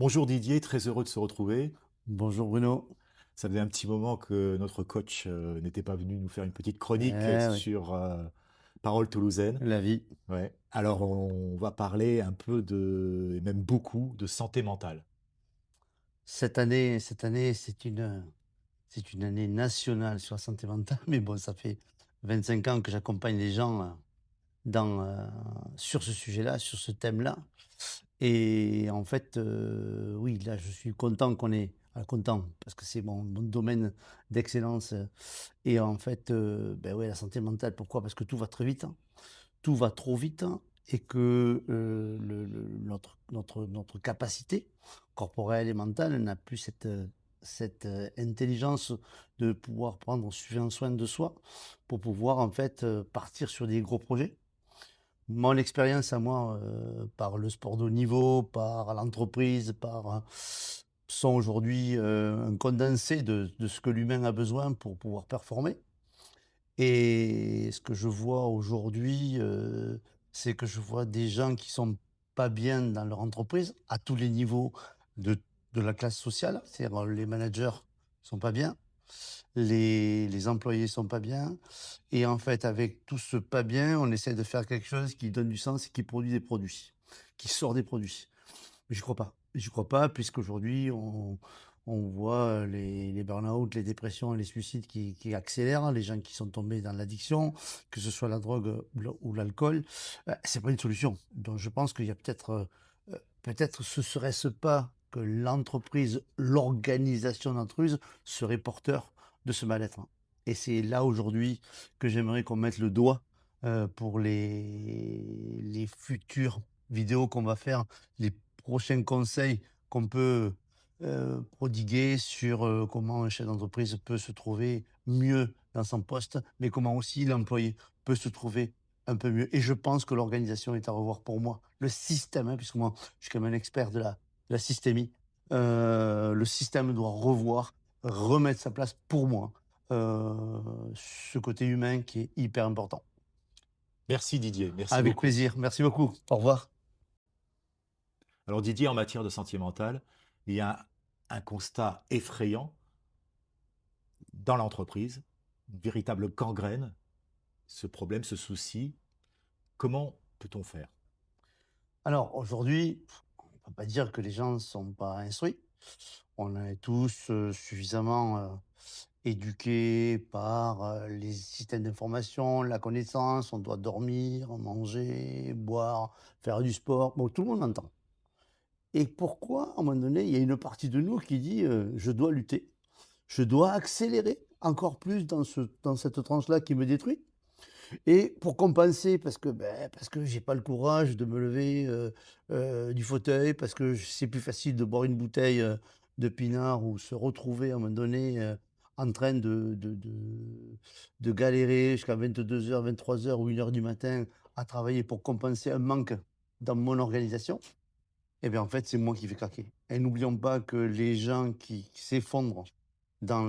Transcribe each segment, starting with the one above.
Bonjour Didier, très heureux de se retrouver. Bonjour Bruno. Ça faisait un petit moment que notre coach n'était pas venu nous faire une petite chronique Eh oui, sur Parole toulousaine. la vie. Ouais. Alors on va parler un peu de, et même beaucoup, de santé mentale. Cette année, c'est une année nationale sur la santé mentale. Mais bon, ça fait 25 ans que j'accompagne les gens sur ce sujet-là, sur ce thème-là. Et en fait, oui, là, je suis content content, parce que c'est mon domaine d'excellence. Et en fait, ben ouais, la santé mentale, pourquoi? Parce que tout va très vite, hein. Tout va trop vite, hein, et que, notre capacité corporelle et mentale n'a plus cette intelligence de pouvoir prendre suffisamment soin de soi pour pouvoir en fait, partir sur des gros projets. Mon expérience à moi, par le sport de haut niveau, par l'entreprise, sont aujourd'hui, un condensé de ce que l'humain a besoin pour pouvoir performer. Et ce que je vois aujourd'hui, c'est que je vois des gens qui sont pas bien dans leur entreprise, à tous les niveaux de de la classe sociale. C'est-à-dire, les managers sont pas bien, les employés sont pas bien, et en fait, avec tout ce pas bien, on essaie de faire quelque chose qui donne du sens et qui produit des produits, qui sort des produits. Mais j'y crois pas. J'y crois pas, puisqu'aujourd'hui on voit les burn-out, les dépressions et les suicides qui accélèrent, les gens qui sont tombés dans l'addiction, que ce soit la drogue ou l'alcool. C'est pas une solution. Donc je pense qu'il y a peut-être ce serait-ce pas que l'entreprise, l'organisation d'entreprise serait porteur de ce mal-être. Et c'est là aujourd'hui que j'aimerais qu'on mette le doigt, pour les futures vidéos qu'on va faire, les prochains conseils qu'on peut, prodiguer sur, comment un chef d'entreprise peut se trouver mieux dans son poste, mais comment aussi l'employé peut se trouver un peu mieux. Et je pense que l'organisation est à revoir pour moi. Le système, hein, puisque moi, je suis quand même un expert de la systémie. Le système doit remettre sa place pour moi, ce côté humain qui est hyper important. Merci Didier, merci Avec beaucoup. plaisir. Merci beaucoup. Au revoir. Alors Didier, en matière de santé mentale, il y a un constat effrayant dans l'entreprise, une véritable gangrène, ce problème, ce souci. Comment peut-on faire? Alors aujourd'hui, on ne peut pas dire que les gens ne sont pas instruits. On est tous, suffisamment, éduqués par, les systèmes d'information, la connaissance. On doit dormir, manger, boire, faire du sport. Bon, tout le monde l'entend. Et pourquoi, à un moment donné, il y a une partie de nous qui dit, «Je dois lutter, je dois accélérer encore plus dans cette tranche-là qui me détruit». Et pour compenser, parce que j'ai pas le courage de me lever, du fauteuil, parce que c'est plus facile de boire une bouteille, de pinard, ou se retrouver à un moment donné, en train de galérer jusqu'à 22 heures, 23 heures ou 1 heure du matin à travailler pour compenser un manque dans mon organisation. Eh bien, en fait, c'est moi qui vais craquer. Et n'oublions pas que les gens qui s'effondrent dans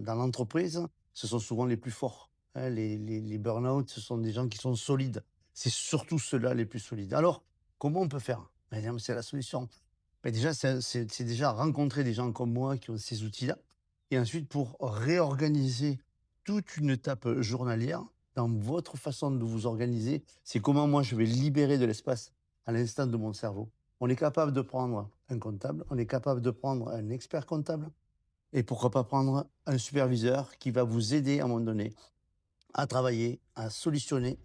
l'entreprise, ce sont souvent les plus forts, hein. Les burn-out, ce sont des gens qui sont solides. C'est surtout ceux-là les plus solides. Alors, comment on peut faire? Eh bien, c'est la solution. Déjà, c'est déjà rencontrer des gens comme moi qui ont ces outils-là, et ensuite pour réorganiser toute une étape, journalière dans votre façon de vous organiser, c'est comment moi je vais libérer de l'espace à l'instant de mon cerveau. On est capable de prendre un comptable, on est capable de prendre un expert comptable, et pourquoi pas prendre un superviseur qui va vous aider à un moment donné à travailler, à solutionner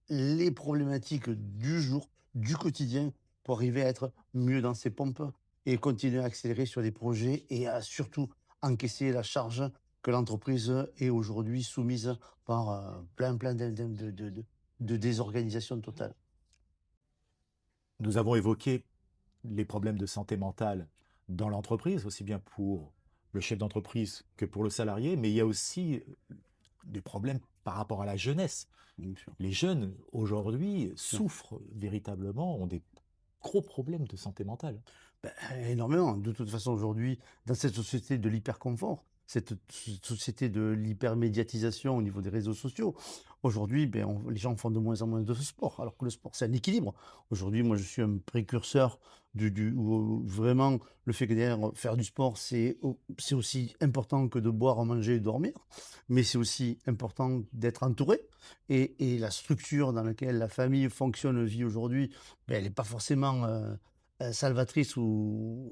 les problématiques du jour, du quotidien, pour arriver à être mieux dans ses pompes et continuer à accélérer sur des projets, et à surtout encaisser la charge que l'entreprise est aujourd'hui soumise par, plein de désorganisation totale. Nous avons évoqué les problèmes de santé mentale dans l'entreprise, aussi bien pour le chef d'entreprise que pour le salarié, mais il y a aussi des problèmes par rapport à la jeunesse. Bien sûr. Les jeunes, aujourd'hui, Sûr. souffrent véritablement, ont des gros problèmes de santé mentale. Énormément. De toute façon, aujourd'hui, dans cette société de l'hyperconfort, cette société de l'hypermédiatisation au niveau des réseaux sociaux. Aujourd'hui, ben, les gens font de moins en moins de sport, alors que le sport, c'est un équilibre. Aujourd'hui, moi, je suis un précurseur où vraiment le fait que derrière, faire du sport, c'est aussi important que de boire, manger et dormir, mais c'est aussi important d'être entouré. Et la structure dans laquelle la famille fonctionne, vit aujourd'hui, ben, elle n'est pas forcément salvatrice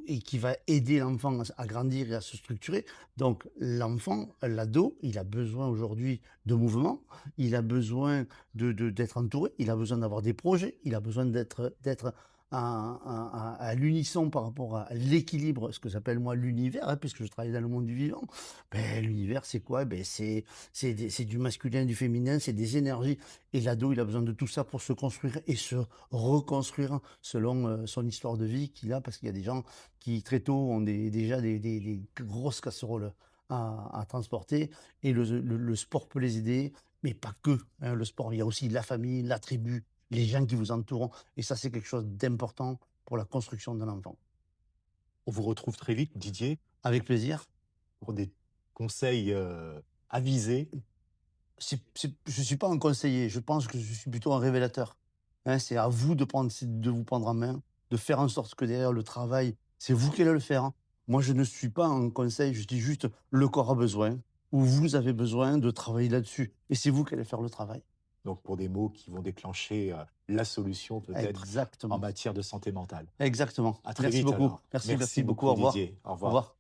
et qui va aider l'enfant à grandir et à se structurer. Donc l'enfant, l'ado, il a besoin aujourd'hui de mouvement, il a besoin d'être entouré, il a besoin d'avoir des projets, il a besoin d'être à l'unisson par rapport à l'équilibre, ce que j'appelle moi l'univers, hein, puisque je travaille dans le monde du vivant. Ben, l'univers, c'est quoi? Ben, c'est du masculin, du féminin, c'est des énergies. Et l'ado, il a besoin de tout ça pour se construire et se reconstruire selon son histoire de vie qu'il a, parce qu'il y a des gens qui très tôt ont déjà des grosses casseroles à transporter, et le sport peut les aider, mais pas que, hein. Le sport, il y a aussi la famille, la tribu, les gens qui vous entourent, et ça, c'est quelque chose d'important pour la construction d'un enfant. On vous retrouve très vite, Didier, Avec plaisir. pour des conseils, avisés. Je suis pas un conseiller, je pense que je suis plutôt un révélateur. Hein, c'est à vous de vous prendre en main, de faire en sorte que derrière le travail, c'est vous qui allez le faire, hein. Moi, je ne suis pas un conseil, je dis juste: «Le corps a besoin» ou «Vous avez besoin de travailler là-dessus» et c'est vous qui allez faire le travail. Donc pour des mots qui vont déclencher, la solution peut-être en Exactement, matière de santé mentale. exactement. À très Merci vite beaucoup. alors. Merci Merci beaucoup, au beaucoup revoir. Didier. Au Au revoir. revoir.